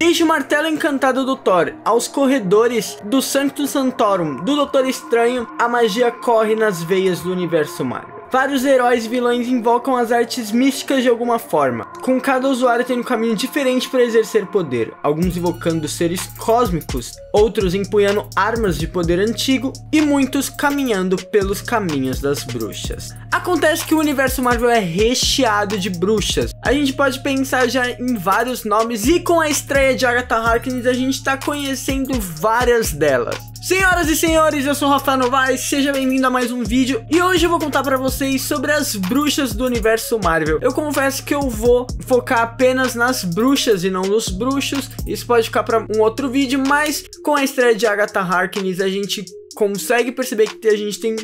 Desde o martelo encantado do Thor aos corredores do Sanctum Sanctorum do Doutor Estranho, a magia corre nas veias do universo Marvel. Vários heróis e vilões invocam as artes místicas de alguma forma, com cada usuário tendo um caminho diferente para exercer poder, alguns invocando seres cósmicos, outros empunhando armas de poder antigo e muitos caminhando pelos caminhos das bruxas. Acontece que o universo Marvel é recheado de bruxas. A gente pode pensar já em vários nomes e com a estreia de Agatha Harkness a gente está conhecendo várias delas. Senhoras e senhores, eu sou o Rafael Novaes, seja bem-vindo a mais um vídeo e hoje eu vou contar pra vocês sobre as bruxas do universo Marvel. Eu confesso que eu vou focar apenas nas bruxas e não nos bruxos, isso pode ficar pra um outro vídeo, mas com a estreia de Agatha Harkness a gente consegue perceber que a gente tem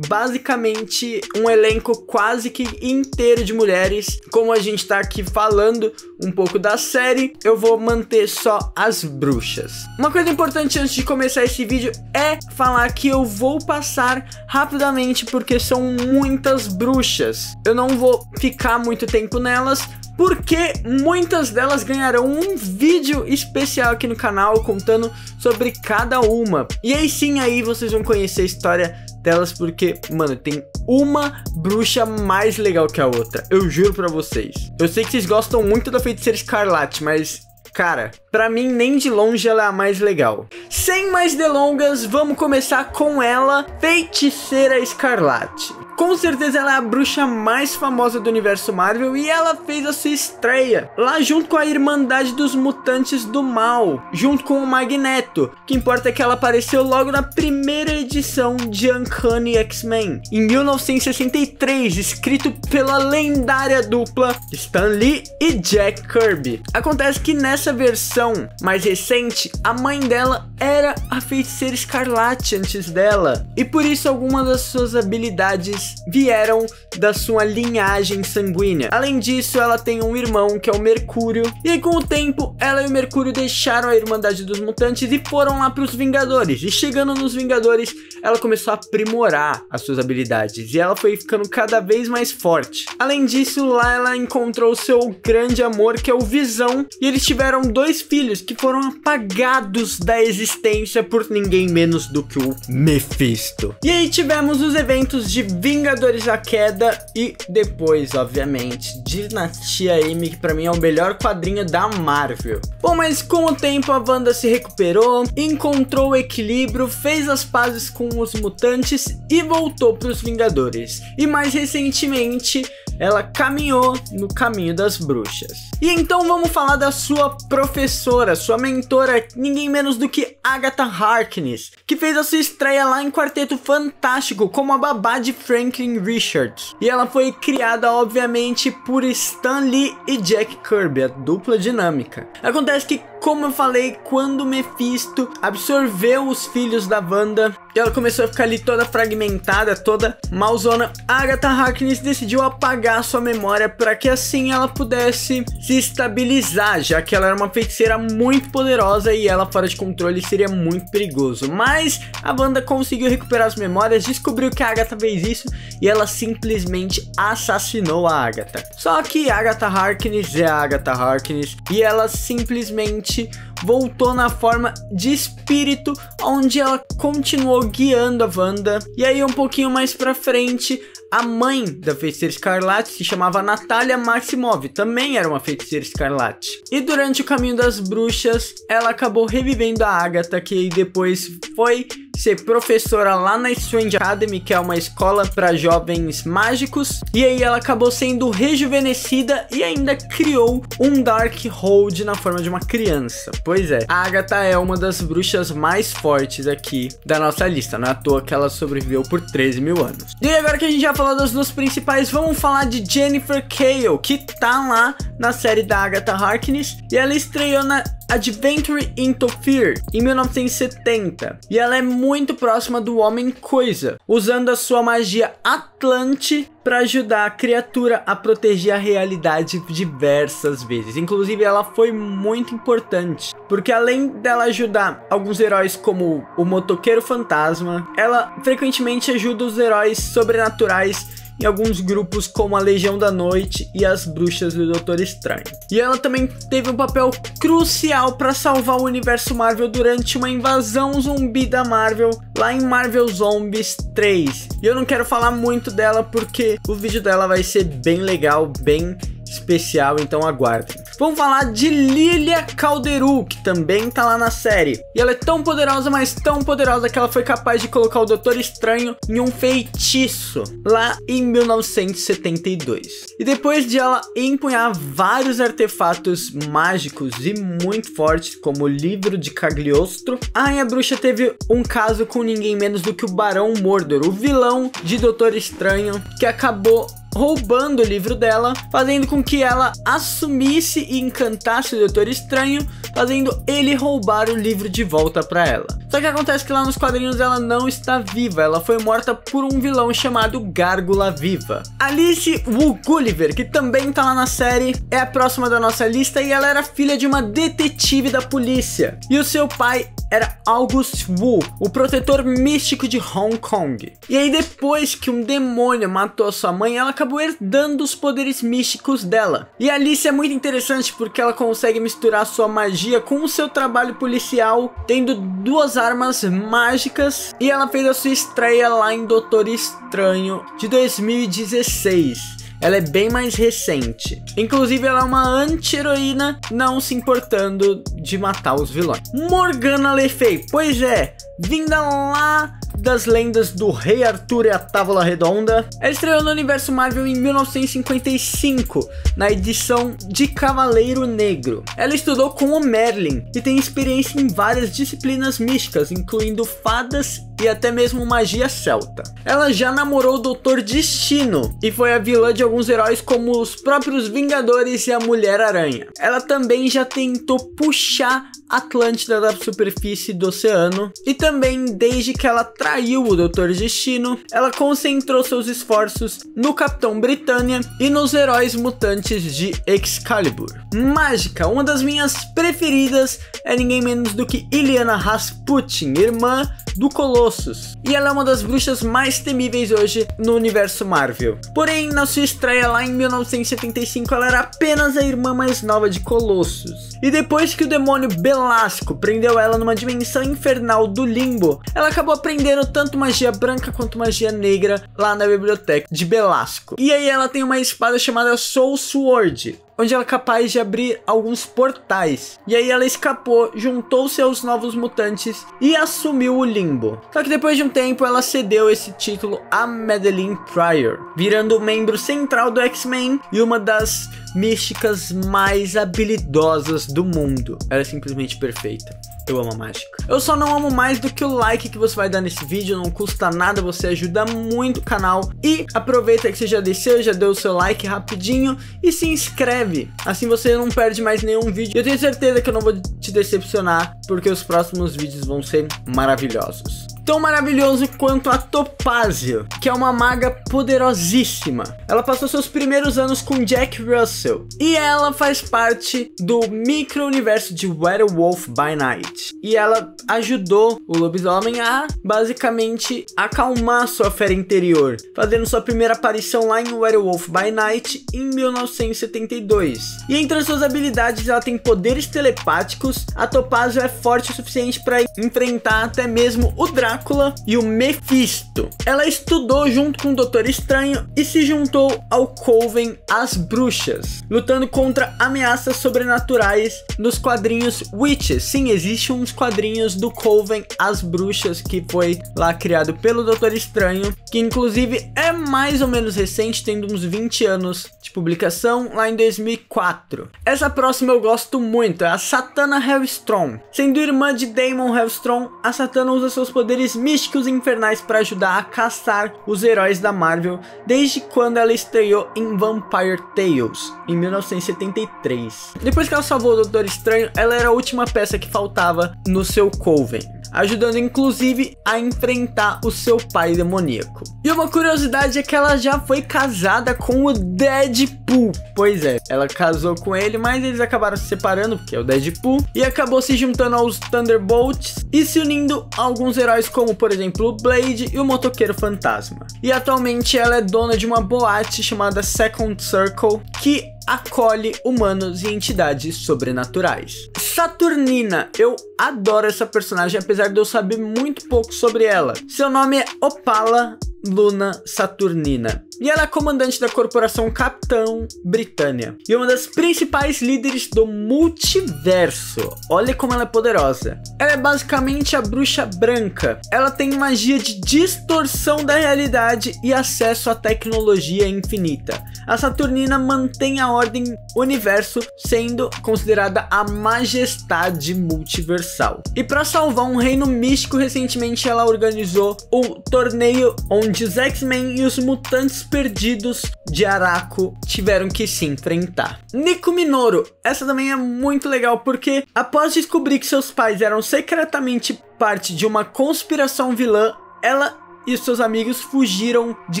basicamente um elenco quase que inteiro de mulheres. Como a gente tá aqui falando um pouco da série, eu vou manter só as bruxas. Uma coisa importante antes de começar esse vídeo é falar que eu vou passar rapidamente porque são muitas bruxas. Eu não vou ficar muito tempo nelas, porque muitas delas ganharão um vídeo especial aqui no canal contando sobre cada uma. E aí sim, aí vocês vão conhecer a história delas, porque, mano, tem uma bruxa mais legal que a outra, eu juro pra vocês. Eu sei que vocês gostam muito da Feiticeira Escarlate, mas, cara, pra mim nem de longe ela é a mais legal. Sem mais delongas, vamos começar com ela, Feiticeira Escarlate. Com certeza ela é a bruxa mais famosa do universo Marvel e ela fez a sua estreia lá junto com a Irmandade dos Mutantes do Mal, junto com o Magneto. O que importa é que ela apareceu logo na primeira edição de Uncanny X-Men, em 1963, escrito pela lendária dupla Stan Lee e Jack Kirby. Acontece que nessa versão mais recente, a mãe dela era a Feiticeira Escarlate antes dela, e por isso algumas das suas habilidades vieram da sua linhagem sanguínea. Além disso, ela tem um irmão que é o Mercúrio, e aí com o tempo ela e o Mercúrio deixaram a Irmandade dos Mutantes e foram lá para os Vingadores. E chegando nos Vingadores, ela começou a aprimorar as suas habilidades e ela foi ficando cada vez mais forte. Além disso, lá ela encontrou seu grande amor, que é o Visão, e eles tiveram dois filhos que foram apagados da existência por ninguém menos do que o Mephisto. E aí tivemos os eventos de Vingadores A Queda e depois, obviamente, Dinastia M, que pra mim é o melhor quadrinho da Marvel. Bom, mas com o tempo a Wanda se recuperou, encontrou o equilíbrio, fez as pazes com os mutantes e voltou para os Vingadores. E mais recentemente, ela caminhou no caminho das bruxas. E então vamos falar da sua professora, sua mentora, ninguém menos do que Agatha Harkness, que fez a sua estreia lá em Quarteto Fantástico como a babá de Franklin Richards. E ela foi criada, obviamente, por Stan Lee e Jack Kirby, a dupla dinâmica. Acontece que, como eu falei, quando Mephisto absorveu os filhos da Wanda, e ela começou a ficar ali toda fragmentada, toda malzona, a Agatha Harkness decidiu apagar sua memória para que assim ela pudesse se estabilizar, já que ela era uma feiticeira muito poderosa e ela fora de controle seria muito perigoso. Mas a Wanda conseguiu recuperar as memórias, descobriu que a Agatha fez isso e ela simplesmente assassinou a Agatha. Só que a Agatha Harkness é a Agatha Harkness e ela simplesmente voltou na forma de espírito, onde ela continuou guiando a Wanda. E aí um pouquinho mais pra frente, a mãe da Feiticeira Escarlate se chamava Natália Maximov, também era uma Feiticeira Escarlate. E durante o caminho das bruxas, ela acabou revivendo a Agatha, que depois foi ser professora lá na Strange Academy, que é uma escola para jovens mágicos. E aí ela acabou sendo rejuvenescida e ainda criou um Darkhold na forma de uma criança. Pois é, a Agatha é uma das bruxas mais fortes aqui da nossa lista, não é à toa que ela sobreviveu por 13 mil anos. E agora que a gente já falou das duas principais, vamos falar de Jennifer Cale, que tá lá na série da Agatha Harkness, e ela estreou na Adventure into Fear em 1970, e ela é muito próxima do Homem-Coisa, usando a sua magia Atlante para ajudar a criatura a proteger a realidade diversas vezes. Inclusive ela foi muito importante, porque além dela ajudar alguns heróis como o Motoqueiro Fantasma, ela frequentemente ajuda os heróis sobrenaturais em alguns grupos como a Legião da Noite e as Bruxas do Doutor Estranho. E ela também teve um papel crucial para salvar o universo Marvel durante uma invasão zumbi da Marvel lá em Marvel Zombies 3. E eu não quero falar muito dela porque o vídeo dela vai ser bem legal, bem especial, então aguardem. Vamos falar de Lilia Calderu, que também tá lá na série. E ela é tão poderosa, mas tão poderosa que ela foi capaz de colocar o Doutor Estranho em um feitiço lá em 1972. E depois de ela empunhar vários artefatos mágicos e muito fortes, como o livro de Cagliostro, a Rainha Bruxa teve um caso com ninguém menos do que o Barão Mordor, o vilão de Doutor Estranho, que acabou roubando o livro dela, fazendo com que ela assumisse e encantasse o Doutor Estranho, fazendo ele roubar o livro de volta pra ela. Só que acontece que lá nos quadrinhos ela não está viva, ela foi morta por um vilão chamado Gárgula Viva. Alice Wu Gulliver, que também tá lá na série, é a próxima da nossa lista e ela era filha de uma detetive da polícia. E o seu pai era August Wu, o protetor místico de Hong Kong. E aí depois que um demônio matou a sua mãe, ela acabou herdando os poderes místicos dela. E a Alice é muito interessante porque ela consegue misturar sua magia com o seu trabalho policial, tendo duas armas mágicas, e ela fez a sua estreia lá em Doutor Estranho de 2016. Ela é bem mais recente. Inclusive, ela é uma anti-heroína, não se importando de matar os vilões. Morgana Le Fay, pois é, vinda lá das lendas do Rei Arthur e a Távola Redonda. Ela estreou no universo Marvel em 1955, na edição de Cavaleiro Negro. Ela estudou com o Merlin e tem experiência em várias disciplinas místicas, incluindo fadas e até mesmo magia celta. Ela já namorou o Doutor Destino e foi a vilã de alguns heróis como os próprios Vingadores e a Mulher-Aranha. Ela também já tentou puxar Atlântida da superfície do oceano, e também desde que ela traiu o Doutor Destino, ela concentrou seus esforços no Capitão Britânia e nos heróis mutantes de Excalibur. Mágica, uma das minhas preferidas, é ninguém menos do que Illyana Rasputin, irmã do Colossus, e ela é uma das bruxas mais temíveis hoje no universo Marvel. Porém, na sua estreia lá em 1975, ela era apenas a irmã mais nova de Colossus. E depois que o demônio Belasco prendeu ela numa dimensão infernal do Limbo, ela acabou aprendendo tanto magia branca quanto magia negra lá na biblioteca de Belasco. E aí ela tem uma espada chamada Soul Sword, onde ela é capaz de abrir alguns portais. E aí ela escapou, juntou-se aos novos mutantes e assumiu o Limbo. Só que depois de um tempo ela cedeu esse título a Madelyne Pryor, virando membro central do X-Men e uma das místicas mais habilidosas do mundo. Ela é simplesmente perfeita. Eu amo a mágica. Eu só não amo mais do que o like que você vai dar nesse vídeo. Não custa nada, você ajuda muito o canal. E aproveita que você já desceu, já deu o seu like rapidinho e se inscreve. Assim você não perde mais nenhum vídeo. Eu tenho certeza que eu não vou te decepcionar, porque os próximos vídeos vão ser maravilhosos. Tão maravilhoso quanto a Topázio, que é uma maga poderosíssima. Ela passou seus primeiros anos com Jack Russell e ela faz parte do micro-universo de Werewolf by Night. E ela ajudou o lobisomem a, basicamente, acalmar sua fera interior, fazendo sua primeira aparição lá em Werewolf by Night em 1972. E entre as suas habilidades, ela tem poderes telepáticos. A Topázio é forte o suficiente para enfrentar até mesmo o Drácula e o Mephisto. Ela estudou junto com o Doutor Estranho e se juntou ao Coven As Bruxas, lutando contra ameaças sobrenaturais nos quadrinhos Witches. Sim, existem uns quadrinhos do Coven As Bruxas que foi lá criado pelo Doutor Estranho, que inclusive é mais ou menos recente, tendo uns 20 anos de publicação, lá em 2004. Essa próxima eu gosto muito, é a Satana Hellstrom. Sendo irmã de Daemon Hellstrom, a Satana usa seus poderes místicos e infernais para ajudar a caçar os heróis da Marvel desde quando ela estreou em Vampire Tales em 1973. Depois que ela salvou o Doutor Estranho, ela era a última peça que faltava no seu Coven. ajudando inclusive a enfrentar o seu pai demoníaco. E uma curiosidade é que ela já foi casada com o Deadpool. Pois é, ela casou com ele, mas eles acabaram se separando, porque é o Deadpool, e acabou se juntando aos Thunderbolts e se unindo a alguns heróis como, por exemplo, o Blade e o Motoqueiro Fantasma. E atualmente ela é dona de uma boate chamada Second Circle, que acolhe humanos e entidades sobrenaturais. Saturnina, eu adoro essa personagem, apesar de eu saber muito pouco sobre ela. Seu nome é Opala Luna Saturnina, e ela é comandante da corporação Capitão Britânia e uma das principais líderes do multiverso. Olha como ela é poderosa. Ela é basicamente a bruxa branca. Ela tem magia de distorção da realidade e acesso à tecnologia infinita. A Saturnina mantém a ordem universo, sendo considerada a majestade multiversal. E para salvar um reino místico, recentemente ela organizou o torneio onde os X-Men e os mutantes perdidos de Arakko tiveram que se enfrentar. Nico Minoru, essa também é muito legal porque após descobrir que seus pais eram secretamente parte de uma conspiração vilã, ela e seus amigos fugiram de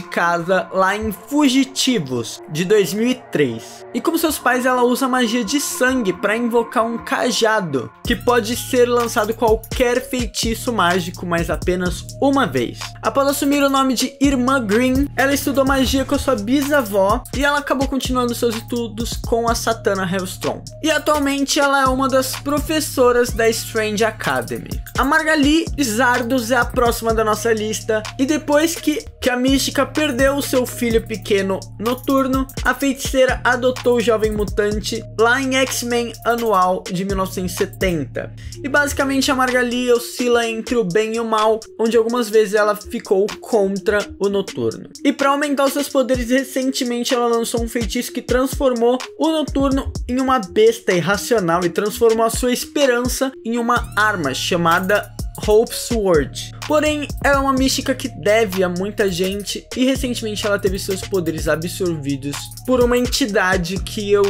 casa lá em Fugitivos, de 2003. E como seus pais, ela usa magia de sangue para invocar um cajado, que pode ser lançado qualquer feitiço mágico, mas apenas uma vez. Após assumir o nome de Irmã Green, ela estudou magia com a sua bisavó e ela acabou continuando seus estudos com a Satana Hellstrom. E atualmente ela é uma das professoras da Strange Academy. A Margali Zardos é a próxima da nossa lista. E depois que a Mística perdeu o seu filho pequeno Noturno, a feiticeira adotou o jovem mutante lá em X-Men Anual de 1970. E basicamente a Margali oscila entre o bem e o mal, onde algumas vezes ela ficou contra o Noturno. E para aumentar os seus poderes, recentemente ela lançou um feitiço que transformou o Noturno em uma besta irracional e transformou a sua esperança em uma arma chamada Hope Sword. Porém, ela é uma mística que deve a muita gente e recentemente ela teve seus poderes absorvidos por uma entidade que eu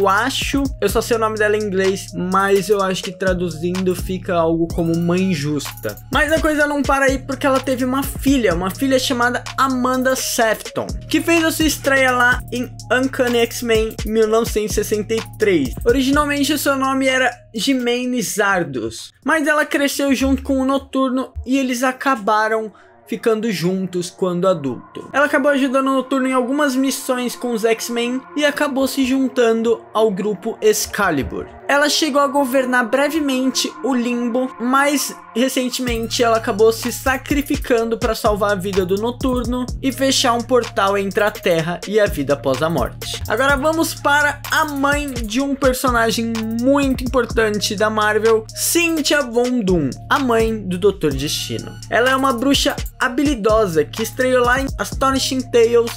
só sei o nome dela em inglês, mas eu acho que traduzindo fica algo como Mãe Justa. Mas a coisa não para aí porque ela teve uma filha chamada Amanda Sefton, que fez a sua estreia lá em Uncanny X-Men 1963. Originalmente o seu nome era Jimaine Zardos, mas ela cresceu junto com o Noturno e eles acabaram ficando juntos quando adulto. Ela acabou ajudando o Noturno em algumas missões com os X-Men e acabou se juntando ao grupo Excalibur. Ela chegou a governar brevemente o Limbo, mas recentemente ela acabou se sacrificando para salvar a vida do Noturno e fechar um portal entre a Terra e a vida após a morte. Agora vamos para a mãe de um personagem muito importante da Marvel, Cynthia Von Doom, a mãe do Doutor Destino. Ela é uma bruxa habilidosa que estreou lá em Astonishing Tales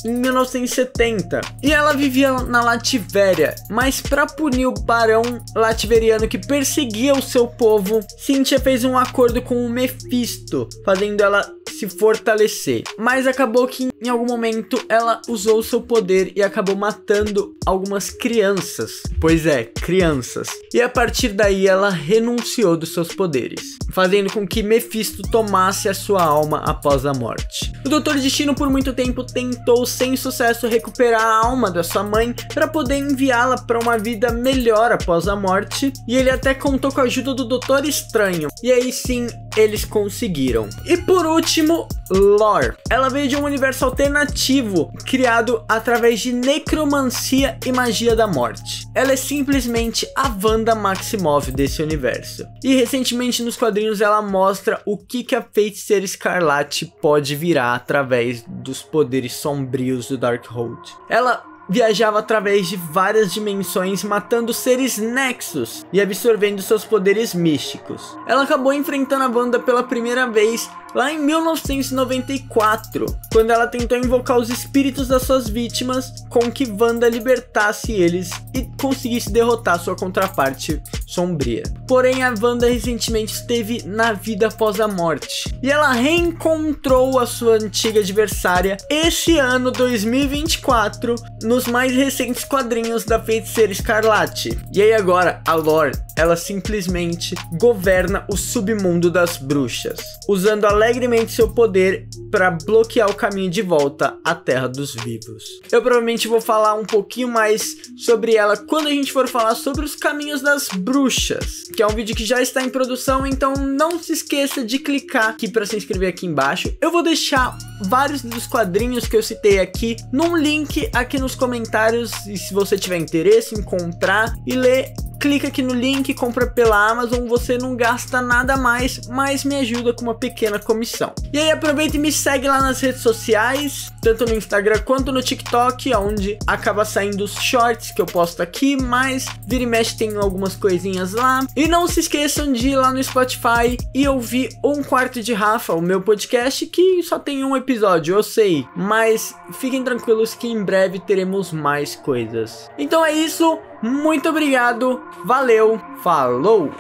em 1970 e ela vivia na Lativéria, mas para punir o barão lativeriano que perseguia o seu povo, Cynthia fez um acordo com o Mephisto, fazendo ela se fortalecer, mas acabou que em algum momento ela usou seu poder e acabou matando algumas crianças. Pois é, crianças. E a partir daí ela renunciou dos seus poderes, fazendo com que Mephisto tomasse a sua alma após a morte. O Doutor Destino por muito tempo tentou sem sucesso recuperar a alma da sua mãe para poder enviá-la para uma vida melhor após a morte, e ele até contou com a ajuda do Doutor Estranho, e aí sim eles conseguiram. E por último, Lore. Ela veio de um universo alternativo criado através de necromancia e magia da morte. Ela é simplesmente a Wanda Maximoff desse universo. E recentemente nos quadrinhos ela mostra o que a Feiticeira Escarlate pode virar através dos poderes sombrios do Darkhold. Ela viajava através de várias dimensões, matando seres Nexus e absorvendo seus poderes místicos. Ela acabou enfrentando a Wanda pela primeira vez lá em 1994, quando ela tentou invocar os espíritos das suas vítimas com que Wanda libertasse eles e conseguisse derrotar sua contraparte sombria. Porém, a Wanda recentemente esteve na vida após a morte e ela reencontrou a sua antiga adversária esse ano 2024 nos mais recentes quadrinhos da Feiticeira Escarlate. E aí agora a Lore, ela simplesmente governa o submundo das bruxas, usando alegremente seu poder para bloquear o caminho de volta à Terra dos Vivos. Eu provavelmente vou falar um pouquinho mais sobre ela quando a gente for falar sobre os caminhos das bruxas, que é um vídeo que já está em produção, então não se esqueça de clicar aqui para se inscrever aqui embaixo. Eu vou deixar vários dos quadrinhos que eu citei aqui num link aqui nos comentários, e se você tiver interesse em comprar e ler, clica aqui no link, compra pela Amazon, você não gasta nada mais, mas me ajuda com uma pequena comissão. E aí aproveita e me segue lá nas redes sociais, tanto no Instagram quanto no TikTok, onde acaba saindo os shorts que eu posto aqui, mas vira e mexe tem algumas coisinhas lá. E não se esqueçam de ir lá no Spotify e ouvir Um Quarto de Rafa, o meu podcast, que só tem um episódio, eu sei, mas fiquem tranquilos que em breve teremos mais coisas. Então é isso, muito obrigado, valeu, falou!